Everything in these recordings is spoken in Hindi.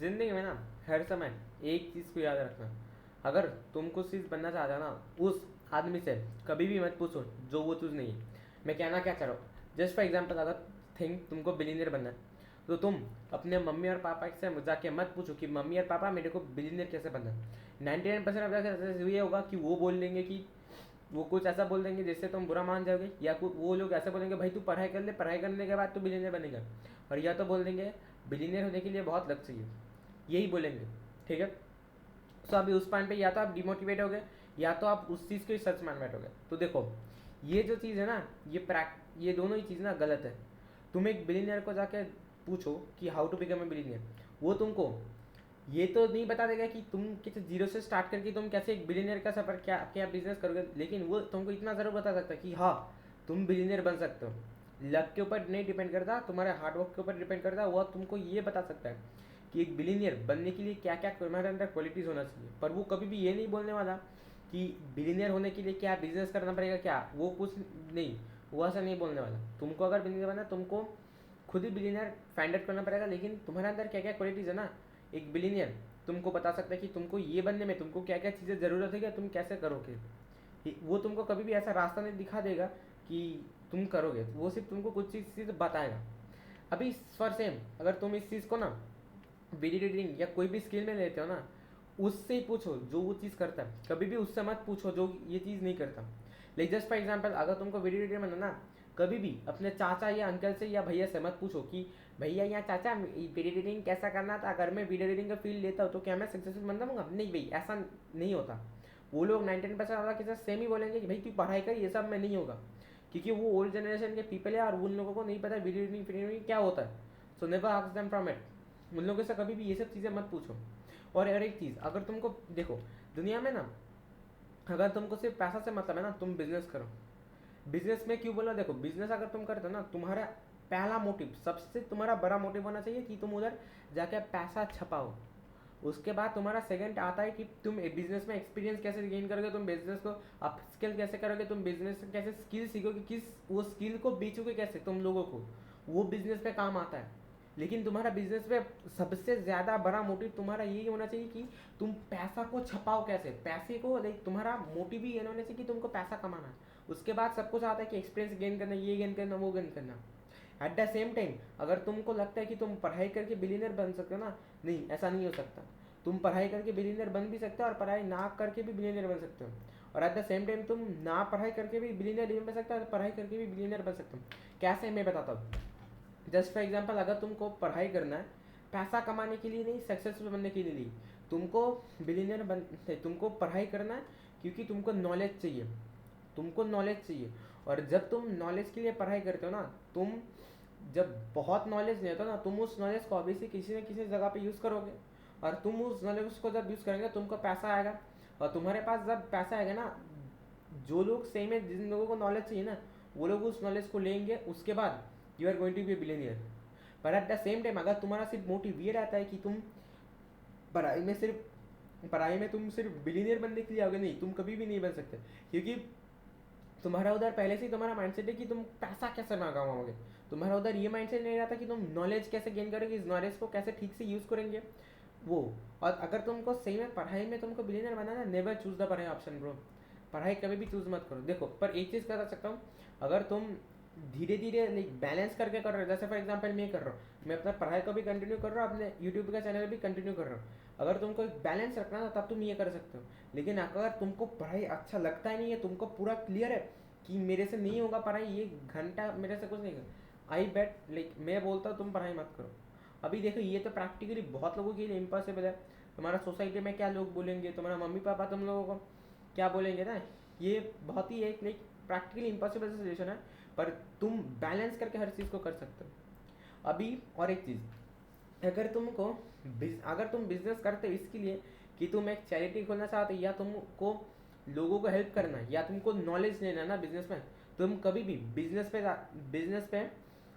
जिंदगी में ना हर समय एक चीज़ को याद रखना, अगर तुम कुछ चीज़ बनना चाहते हो ना, उस आदमी से कभी भी मत पूछो जो वो चीज़ नहीं है। मैं कहना क्या चाह रहा हूँ, जस्ट फॉर एग्जाम्पल, अगर तुमको बिलीनियर बनना है तो तुम अपने मम्मी और पापा से जाके मत पूछो कि मम्मी और पापा मेरे को बिलीनियर कैसे बनना है। 99% ऑफ द ये होगा कि वो बोल देंगे कि वो कुछ ऐसा बोल देंगे जिससे तुम बुरा मान जाओगे, या कुछ वो लोग ऐसा बोलेंगे भाई तू पढ़ाई कर ले, पढ़ाई करने के बाद तू बिलीनियर बनेगा, और या तो बोल देंगे बिलीनियर होने के लिए बहुत लक चाहिए, यही बोलेंगे। ठीक है, सो अभी उस पॉइंट पे या तो आप डिमोटिवेट हो गए या तो आप उस चीज़ को ही सच मान बैठोगे। तो देखो ये जो चीज़ है ना, ये दोनों ही चीज़ ना गलत है। तुम एक बिलीनियर को जाके पूछो कि how to become a billionaire, वो तुमको ये तो नहीं बता देगा कि तुम किसी जीरो से स्टार्ट करके तुम कैसे एक बिलीनियर का सफर क्या क्या बिजनेस करोगे, लेकिन वो तुमको इतना ज़रूर बता सकता है कि हाँ तुम बिलीनियर बन सकते हो। लक के ऊपर नहीं डिपेंड करता, तुम्हारे हार्डवर्क के ऊपर डिपेंड करता है। वो तुमको ये बता सकता है कि एक बिलीनियर बनने के लिए क्या क्या तुम्हारे अंदर क्वालिटीज़ होना चाहिए, पर वो कभी भी ये नहीं बोलने वाला कि बिलीनियर होने के लिए क्या बिजनेस करना पड़ेगा, क्या वो कुछ नहीं, वो ऐसा नहीं बोलने वाला। तुमको अगर बिलीनियर बनना, तुमको खुद ही बिलीनियर फाइंड आउट करना पड़ेगा, लेकिन तुम्हारे अंदर क्या क्या क्वालिटीज़ है ना, एक बिलीनियर तुमको बता सकता है कि तुमको ये बनने में तुमको क्या क्या चीज़ें ज़रूरत है, कि तुम कैसे करोगे। वो तुमको कभी भी ऐसा रास्ता नहीं दिखा देगा कि तुम करोगे, वो सिर्फ तुमको कुछ चीज़ बताएगा। अभी फॉर सेम अगर तुम इस चीज़ को ना वीडियो एडिटिंग या कोई भी स्किल में लेते हो ना, उससे ही पूछो जो वो चीज़ करता है, कभी भी उससे मत पूछो जो ये चीज़ नहीं करता। लाइक जस्ट फॉर एग्जाम्पल, अगर तुमको वीडियो एडिटर बनना ना, कभी भी अपने चाचा या अंकल से या भैया से मत पूछो कि भैया या चाचा वीडियो एडिटिंग कैसा करना था, अगर मैं वीडियो एडिटिंग का फील्ड लेता हूँ तो क्या मैं सक्सेसफुल बन जाऊँगा। नहीं भाई, ऐसा नहीं होता। वो लोग 99% वाला के साथ सेम ही बोलेंगे कि भाई तू पढ़ाई कर, ये सब में नहीं होगा, क्योंकि वो ओल्ड जनरेशन के पीपल है और उन लोगों को नहीं पता वीडियो एडिटिंग क्या होता है। So never ask them from it. उन लोगों से कभी भी ये सब चीज़ें मत पूछो। और एक चीज़, अगर तुमको देखो दुनिया में ना, अगर तुमको सिर्फ पैसा से मतलब है ना, तुम बिजनेस करो। बिजनेस में क्यों बोला, देखो बिजनेस अगर तुम करते हो ना, तुम्हारा पहला मोटिव, सबसे तुम्हारा बड़ा मोटिव होना चाहिए कि तुम उधर जाके पैसा छपाओ। उसके बाद तुम्हारा सेकंड आता है कि तुम बिजनेस में एक्सपीरियंस कैसे गेन करोगे, तुम बिजनेस को अप स्किल कैसे करोगे, तुम बिजनेस कैसे स्किल सीखोगे, किस वो स्किल को बेचोगे कैसे तुम लोगों को, वो बिजनेस पे काम आता है। लेकिन तुम्हारा बिजनेस पे सबसे ज़्यादा बड़ा मोटिव तुम्हारा यही होना चाहिए कि तुम पैसा को छपाओ कैसे, पैसे को, लाइक तुम्हारा मोटिव ही ये होना चाहिए कि तुमको पैसा कमाना है। उसके बाद सब कुछ आता है कि एक्सपीरियंस गेन करना, ये गेन करना, वो गेन करना। एट द सेम टाइम अगर तुमको लगता है कि तुम पढ़ाई करके बिलीनियर बन सकते हो ना, नहीं ऐसा नहीं हो सकता। तुम पढ़ाई करके बिलीनियर बन भी सकते हो और पढ़ाई ना करके भी बिलीनियर बन सकते हो, और एट द सेम टाइम तुम ना पढ़ाई करके भी बिलीनियर नहीं बन सकते और पढ़ाई करके भी बिलीनियर बन सकते हो। कैसे, मैं बताता हूँ। जस्ट फॉर एग्जाम्पल, अगर तुमको पढ़ाई करना है पैसा कमाने के लिए नहीं, सक्सेसफुल बनने के लिए नहीं, तुमको बिलीनियर बन तुमको पढ़ाई करना है क्योंकि तुमको नॉलेज चाहिए, तुमको नॉलेज चाहिए। और जब तुम नॉलेज के लिए पढ़ाई करते हो ना, तुम जब बहुत नॉलेज नहीं होता ना, तुम उस नॉलेज को ऑब्वियसली किसी न किसी जगह पे यूज़ करोगे, और तुम उस नॉलेज को जब यूज़ करेंगे तुमको पैसा आएगा, और तुम्हारे पास जब पैसा आएगा ना, जो लोग सही में, जिन लोगों को नॉलेज चाहिए ना, वो लोग उस नॉलेज को लेंगे, उसके बाद you are going to be billionaire. पर एट द सेम टाइम अगर तुम्हारा सिर्फ मोटिव ये रहता है कि तुम पढ़ाई में तुम सिर्फ बिलियनियर बनने के लिए आओगे, नहीं, तुम कभी भी नहीं बन सकते, क्योंकि तुम्हारा उधर पहले से ही तुम्हारा माइंडसेट है कि तुम पैसा कैसे कमाओगे। तुम्हारा उधर ये माइंडसेट नहीं रहता कि तुम नॉलेज कैसे गेन करोगे, इस नॉलेज को कैसे ठीक से यूज़ करेंगे वो। और अगर तुमको सही में पढ़ाई में तुमको बिलियनर बनाना है, नेवर चूज द पढ़ाई ऑप्शन ब्रो। पढ़ाई कभी भी चूज मत करो। देखो पर एक चीज़ बता सकता हूँ, अगर तुम धीरे धीरे लाइक बैलेंस करके कर रहे हो, जैसे फॉर एग्जांपल मैं कर रहा हूँ, मैं अपना पढ़ाई को भी कंटिन्यू कर रहा हूँ, अपने यूट्यूब का चैनल भी कंटिन्यू कर रहा हूँ। अगर तुमको एक बैलेंस रखना है तब तुम ये कर सकते हो। लेकिन अगर तुमको पढ़ाई अच्छा लगता ही नहीं है, तुमको पूरा क्लियर है कि मेरे से नहीं होगा पढ़ाई, ये घंटा मेरे से कुछ नहीं कर, आई बेट लाइक मैं बोलता हूँ तुम पढ़ाई मत करो। अभी देखो ये तो प्रैक्टिकली बहुत लोगों के लिए इम्पॉसिबल है। तुम्हारा सोसाइटी में क्या लोग बोलेंगे, तुम्हारा मम्मी पापा तुम लोगों को क्या बोलेंगे ना, ये बहुत ही एक लाइक प्रैक्टिकली इम्पॉसिबल सिचुएशन है। पर तुम बैलेंस करके हर चीज़ को कर सकते हो। अभी और एक चीज़, अगर तुम बिजनेस करते हो इसके लिए कि तुम एक चैरिटी खोलना चाहते हो, या तुमको लोगों को हेल्प करना है, या तुमको नॉलेज लेना ना बिजनेस में, तुम कभी भी बिजनेस पे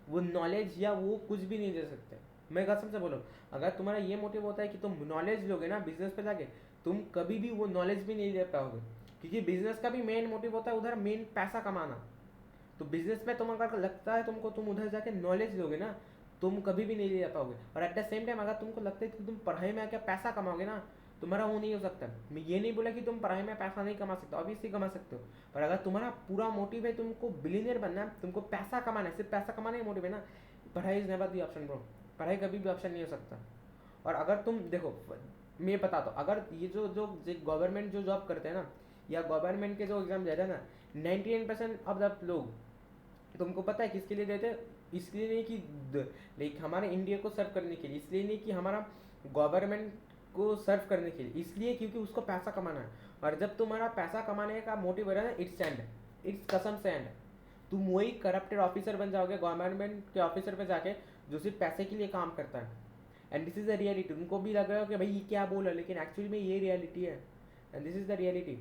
वो नॉलेज या वो कुछ भी नहीं दे सकते। मैं कसम से बोलो, अगर तुम्हारा ये मोटिव होता है कि तुम नॉलेज लोगे ना बिजनेस पे जाके, तुम कभी भी वो नॉलेज भी नहीं दे पाओगे, क्योंकि बिजनेस का भी मेन मोटिव होता है उधर मेन पैसा कमाना। तो बिजनेस में तुम अगर लगता है तुमको तुम उधर जाके नॉलेज लोगे ना, तुम कभी भी नहीं ले पाओगे। और एट द सेम टाइम अगर तुमको लगता है कि तुम पढ़ाई में आके पैसा कमाओगे ना, तुम्हारा वो नहीं हो सकता। मैं ये नहीं बोला कि तुम पढ़ाई में पैसा नहीं कमा सकते, ऑब्वियसली कमा सकते हो, पर अगर तुम्हारा पूरा मोटिव है तुमको बिलीनियर बनना है, तुमको पैसा कमाना है, सिर्फ पैसा कमाना ही मोटिव है ना, पढ़ाई is never the option bro. पढ़ाई कभी भी ऑप्शन नहीं हो सकता। और अगर तुम देखो, मैं बताता हूँ, अगर ये जो जो गवर्नमेंट जो जॉब करते हैं ना, या गवर्नमेंट के जो एग्जाम देते हैं ना, 99% ऑफ द लोग, तुमको पता है किसके लिए देते हैं? इसलिए नहीं कि लाइक हमारे इंडिया को सर्व करने के लिए, इसलिए नहीं कि हमारा गवर्नमेंट को सर्व करने के लिए, इसलिए क्योंकि उसको पैसा कमाना है। और जब तुम्हारा पैसा कमाने का मोटिव है ना, इट्स एंड, इट्स कसम से एंड, तुम वही करप्टेड ऑफिसर बन जाओगे गवर्नमेंट के ऑफिसर पे जाके, जो सिर्फ पैसे के लिए काम करता है। And this is the reality. तुमको भी लग रहा है कि भाई ये क्या बोला, लेकिन एक्चुअली में ये रियलिटी है, and this is the reality.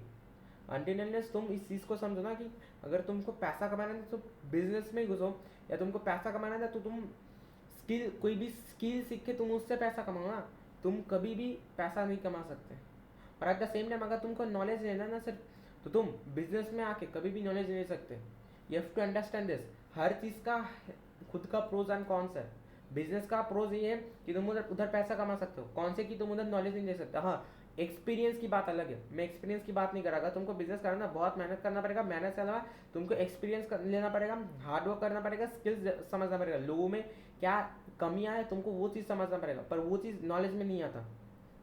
Until unless तुम इस चीज़ को समझो ना कि अगर तुमको पैसा कमाना है तो बिजनेस में ही घुसो, या तुमको पैसा कमाना है तो तुम स्किल, कोई भी स्किल सीख के तुम उससे पैसा कमाओ ना, तुम कभी भी पैसा नहीं कमा सकते। और एट द सेम टाइम अगर तुमको नॉलेज लेना है ना सिर्फ, तो तुम बिजनेस में आके कभी भी नॉलेज ले सकते। You have to understand this. हर चीज़ का खुद का प्रोज एंड कॉन्स है। बिजनेस का प्रोज ये है कि तुम उधर उधर पैसा कमा सकते हो, कौन से कि तुम उधर नॉलेज नहीं ले सकते। हाँ, एक्सपीरियंस की बात अलग है, मैं एक्सपीरियंस की बात नहीं कर रहा। अगर तुमको बिजनेस करना बहुत मेहनत करना पड़ेगा, मेहनत के अलावा तुमको एक्सपीरियंस लेना पड़ेगा, हार्डवर्क करना पड़ेगा, स्किल्स समझना पड़ेगा, लोगों में क्या कमियां है तुमको वो चीज़ समझना पड़ेगा, पर वो चीज़ नॉलेज में नहीं आता।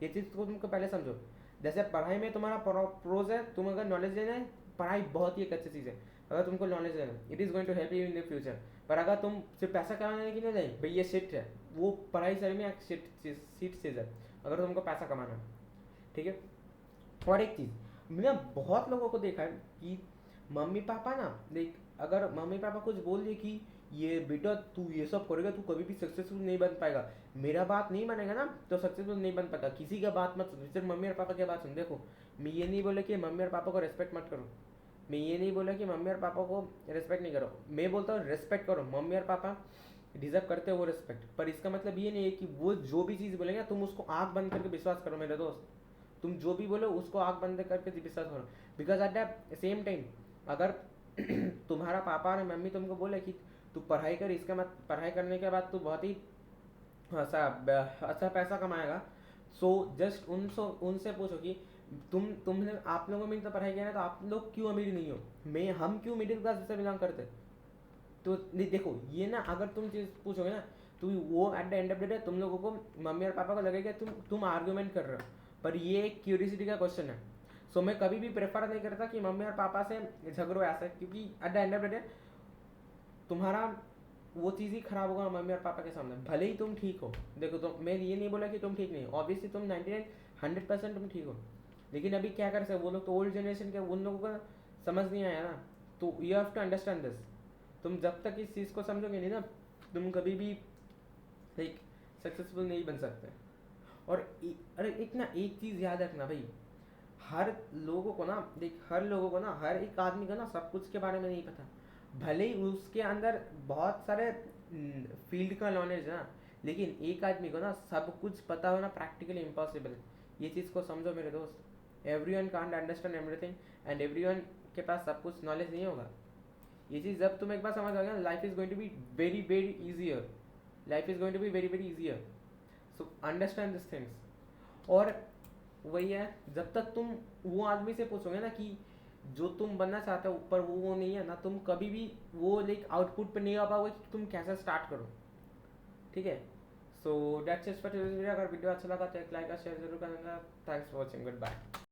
ये चीज़ को तुमको पहले समझो। जैसे पढ़ाई में तुम्हारा प्रोज है, तुम अगर नॉलेज लेना है, पढ़ाई बहुत ही एक अच्छी चीज़ है। अगर तुमको नॉलेज लेना है, it is going to help you in the future. पर अगर तुम सिर्फ पैसा कमाने के लिए नहीं, भाई ये शिट है, वो पढ़ाई सर में एक शिट चीज़ है अगर तुमको पैसा कमाना है, ठीक है। और एक चीज़, मैंने बहुत लोगों को देखा है कि मम्मी पापा ना, देख, अगर मम्मी पापा कुछ बोल दिए कि ये बेटा तू ये सब करेगा तू कभी भी सक्सेसफुल नहीं बन पाएगा, मेरा बात नहीं मानेगा ना तो सक्सेसफुल नहीं बन पाता, किसी का बात मत सुन, सिर्फ मम्मी और पापा की बात सुन। देखो, मैं ये नहीं बोला कि मम्मी और पापा को रेस्पेक्ट मत करो, मैं ये नहीं बोला कि मम्मी और पापा को रेस्पेक्ट नहीं करो, मैं बोलता हूँ रेस्पेक्ट करो, मम्मी और पापा डिजर्व करते हो वो रिस्पेक्ट। पर इसका मतलब ये नहीं है कि वो जो भी चीज़ बोलेंगे तुम उसको आँख बंद करके विश्वास करो मेरे दोस्त। तुम जो भी बोलो उसको आँख बंद करके विश्वास करो, because at the same time अगर तुम्हारा पापा और मम्मी तुमको बोले कि तू पढ़ाई कर, इसका मत पढ़ाई करने के बाद तू बहुत ही अच्छा पैसा कमाएगा, सो जस्ट उनसे पूछो कि तुमने आप लोगों में तो पढ़ाई किया ना, तो आप लोग क्यों अमीर नहीं हो, हम क्यों मिडिल क्लास से बिलोंग करते। तो देखो ये ना, अगर तुम चीज़ पूछोगे ना, तो वो at the end of the day तुम लोगों को, मम्मी और पापा को लगेगा तुम आर्ग्यूमेंट कर रहे हो, पर ये एक क्यूरियोसिटी का क्वेश्चन है। सो मैं कभी भी प्रेफर नहीं करता कि मम्मी और पापा से झगड़ो ऐसा, क्योंकि at the end of the day तुम्हारा वो चीज़ ही खराब होगा मम्मी और पापा के सामने, भले ही तुम ठीक हो। देखो, तो मैं ये नहीं बोला कि तुम ठीक नहीं हो, ऑब्वियसली तुम 99-100% तुम ठीक हो, लेकिन अभी क्या कर सकते, वो लोग तो ओल्ड जनरेशन के, उन लोगों को समझ नहीं आया ना। तो you have to understand this. तुम जब तक इस चीज़ को समझोगे नहीं ना, तुम कभी भी लाइक सक्सेसफुल नहीं बन सकते। और अरे एक ना, एक चीज़ याद रखना भाई, हर लोगों को ना, देख, हर लोगों को ना, हर एक आदमी को ना सब कुछ के बारे में नहीं पता, भले ही उसके अंदर बहुत सारे फील्ड का नॉलेज है ना, लेकिन एक आदमी को ना सब कुछ पता होना प्रैक्टिकली इम्पॉसिबल है। ये चीज़ को समझो मेरे दोस्त। Everyone can't understand everything, and everyone के पास सब कुछ नॉलेज नहीं होगा। ये चीज़ जब तुम एक बार समझ आ गया, life is going to be very very easier, life is going to be very very easier. So understand this things. और वही है, जब तक तुम वो आदमी से पूछोगे ना कि जो तुम बनना चाहते हो ऊपर वो नहीं है ना, तुम कभी भी वो लाइक आउटपुट पे नहीं आ पाओगे कि तुम कैसे स्टार्ट करो, ठीक है। So that's it for today's video. अगर वीडियो अच्छा लगा तो एक लाइक और शेयर जरूर करना। Thanks for watching, good bye.